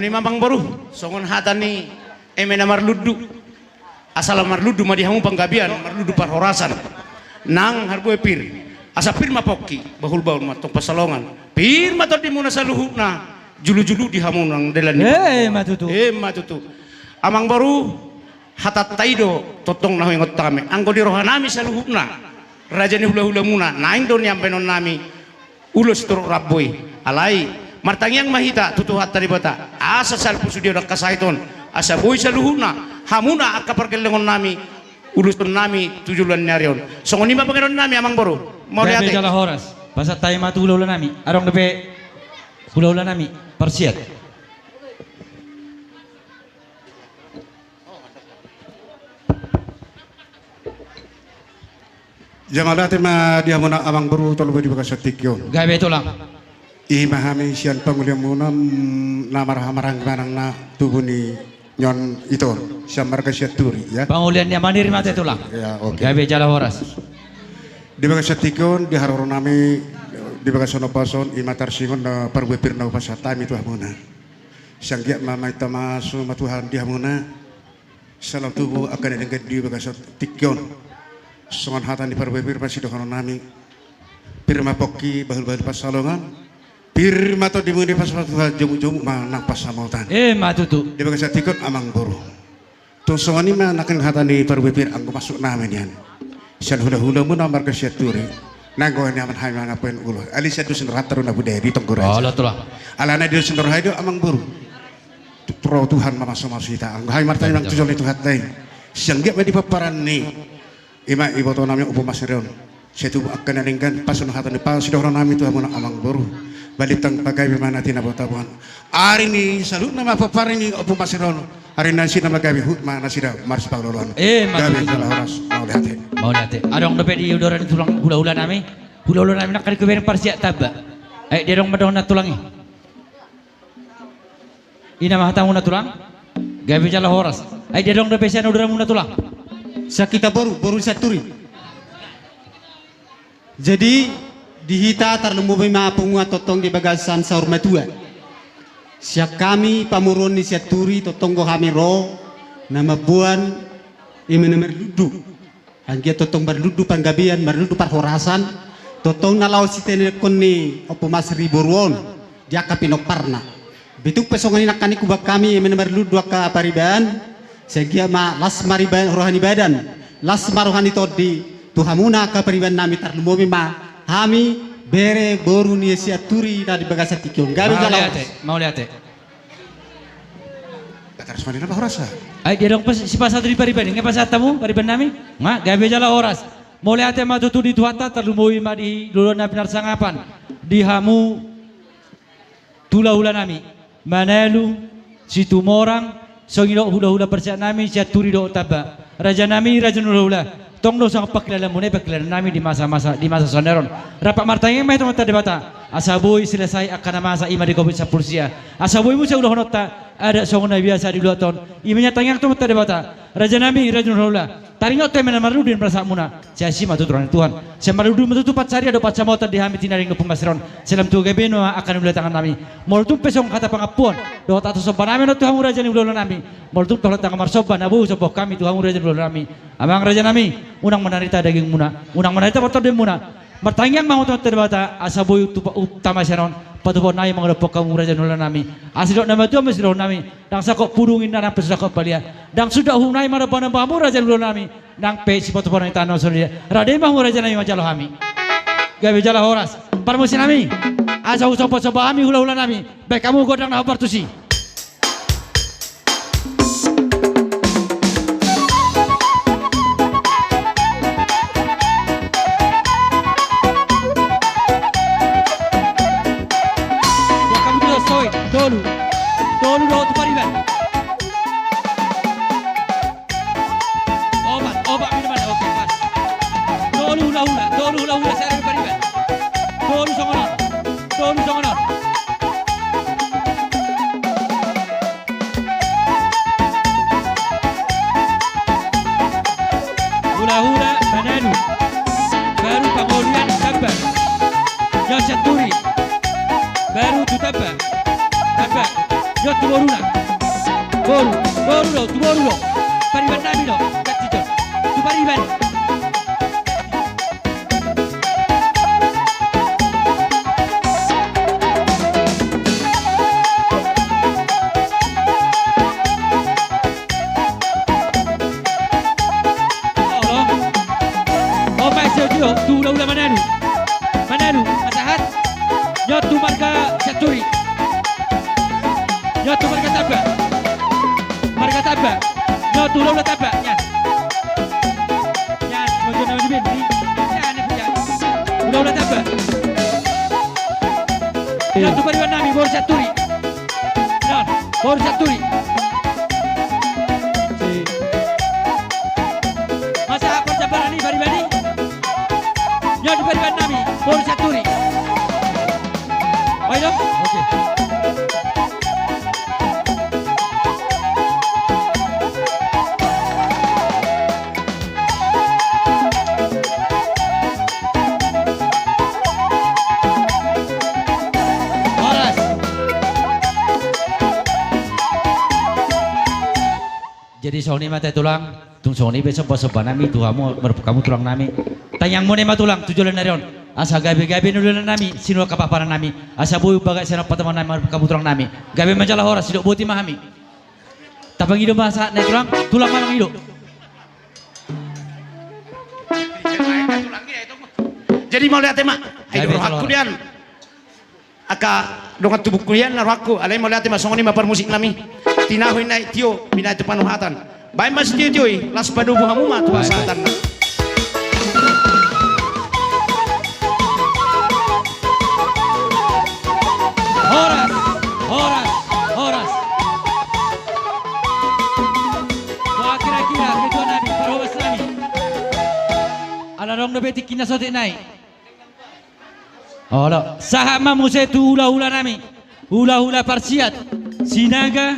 Songoni mamang baru, songon hatani emena marludu. Asal marludu madihamu panggabian, marludu parhorasan. Nang harbu pir. Asa pir mapoki, bahul baul matong pasalongan. Pir matong di muna sa luhupna. Julu-julu dihamu nang delani. Matutu. Matutu. Amang baru hatat taido totong nahu ingot kami. Anggo di rohanami sa luhupna. Raja ni hula-hula muna. Naing do nyampe non nami. Ulos turuk rabboy. Alai. Martangyang mahita tutuhat tadi bata asa salpu sudio dak kasaiton asa boy sa luhuna hamuna akaparkelengon nami ulusun nami tujulan nyarion songoni ma pangeron nami amang baru mau lihat jala horas pasat tayo matu hula nami arong depe hula nami persiat Jamalate ma dia muna amang baru tolu di bagas tikyo gawe tulang Imahami sian panguliam munam namar hamarang manang na tubuh ni nyon itu siamar turi ya. Pangulian yang mandiri mate tulang. Ya oke. Gawe jala horas. Di bagas tikon di haroro nami di bagas sono pason imatar singon na parwepir na pasata itu hamuna. Siang giat mama itu masuk matuhan di hamuna. Salam tubuh akan dengar di bagas tikon. Songan hatan di parwepir pasti dokono nami. Pirma poki bahul-bahul pasalongan. Pirma to di mudi pas jemu-jemu manang pas samotan. Matutu. Di bagas tikon amang buru. Tuh songani ma nakin hatani parwepir anggo masuk namen yan. Sian hula-hula mu namar turi. Nanggo ni aman hai mana poin ulo. Ali satu sendor hataru na budaya di tonggora. Allah tulah. Alana di sendor hai do amang buru. Pro Tuhan mama masuk kita. Anggo hai martani nang tujol itu hatai. Siang dia di paparan ni. Ima ibu to namanya upo masirion. Setu akan nalingkan pas no hatani pas sidoro nami tu amuna amang buru. Balitang pagai bimana tina botabuan. Ari ni salut nama paparan ni upo masirion. Hari nasi nama gabi hut mana sida mars paulolon. Gabi salah horas mau lihat. Mau lihat. Adong dope di udoran tulang hula-hula nami. Hula-hula nami nak kali keberan parsiak tabak. Dia dong madong na tulangi. Ina mahatamu na tulang. Gabi jala horas. Dia dong dope sian udoran muna tulang. Sakita baru saturi. Jadi dihita tarlumubi maapunga totong di bagasan saur matua. Siak kami pamurun ni saturi totonggo kami ro nama buan imenemer ludu. Anggia totong berludu panggabian berludu parhorasan totong nalau sitene konni opo mas riburuon dia kapino parna. Bituk pesongan nakani kubak kami imenemer ludu ka pariban segia ma las mariban rohani badan las marohani todi tuhamuna ka pariban nami tarlumomi ma hami bere boru ni siaturi dari bagasa tikion gabi jala mau lihat. Terus mana apa horasa? Dia dong si pasat di pariban nge pasat tamu pariban nami ma gabe jala horas mau lihat ma tutu di tuata tarlumomi ma di lulona pinar sangapan di hamu tula-hula nami manalu situ morang songilo hula-hula persiat nami siaturi do taba raja nami raja hula-hula tong do sang paklala muna paklala nami di masa soneron rapak martanya mah itu mata debata asaboy selesai akan masa ima di covid 10 sia asaboy mu udah honota ada songona biasa di luaton imanya tanya itu mata debata raja nami raja hula taringot temen marudin perasa muna sia sima tuturan Tuhan sia marudin metutu pat sari ada pat samota di hamit tinaring no pembasiron selam tu gebeno akan ulah tangan nami moltum pesong kata pangapuan do tatu sopan nami no Tuhan raja ni ulah nami moltum toh tangan marsoban abu sopoh kami Tuhan raja ulah nami abang raja nami unang menarita daging muna unang menarita motor dem muna bertanya mau tuh terbata asaboy utama seron patupon nai mengadap kamu raja nula nami asidok nama tu asidok nami dang sakok purungin dan pesakok balia dang sudah hunai marapan bamu raja nula nami dang pe si patupon nai tanah soria radai bamu raja nami majalah kami gawe jalah horas permusi nami asa usopot sopa kami hula-hula nami baik kamu godang na partusi Tolu do tu pariban. Obat minuman oke pas. Tolu hula saya di pariban. Tolu songonon. Hula mananu. Baru kemudian tabak. Jasa turi. Baru tu tabak. Yo tu boru na. Boru lo, tu boru lo. Pariban nami lo, katito. Tu pariban. Tu ulah mananu masahat nyot tu marga Caturi nyot tu marga taba nyot tu ulah taba nyan mojo na bin ni nyan ni punya ulah taba nyot tu pariwan nami bor Caturi nyot bor Caturi masahat percabarani baribani nyot pariban nami bor Caturi. Ayo, oke. Horas. Jadi Sony mata tulang, tung Sony besok pas nami tuamu kamu tulang nami. Tanyang mo mah tulang tujuan narion. Asa gabi-gabi nulan nami sino kapaparan nami. Asa buy bagai sana pataman nami kamu tulang nami. Gabi majalah horas hidup buti mahami. Tapang hidup masa naik tulang manang hidup. Jadi mau lihat tema, ayo rohakku dian, aka dongat tubuh kulian rohakku, alai mau lihat tema songoni mapar musik nami, tinahoy na tio, bina itu panuhatan, bayi mas tio tioi, las padu buhamu mah tuh asatan. Horas. Doa kira-kira kedua nabi, perhubas nami. Alarong nabi tikina sotik naik. Oh lo, sahama muse tu hula-hula nami. Hula-hula parsiat. Sinaga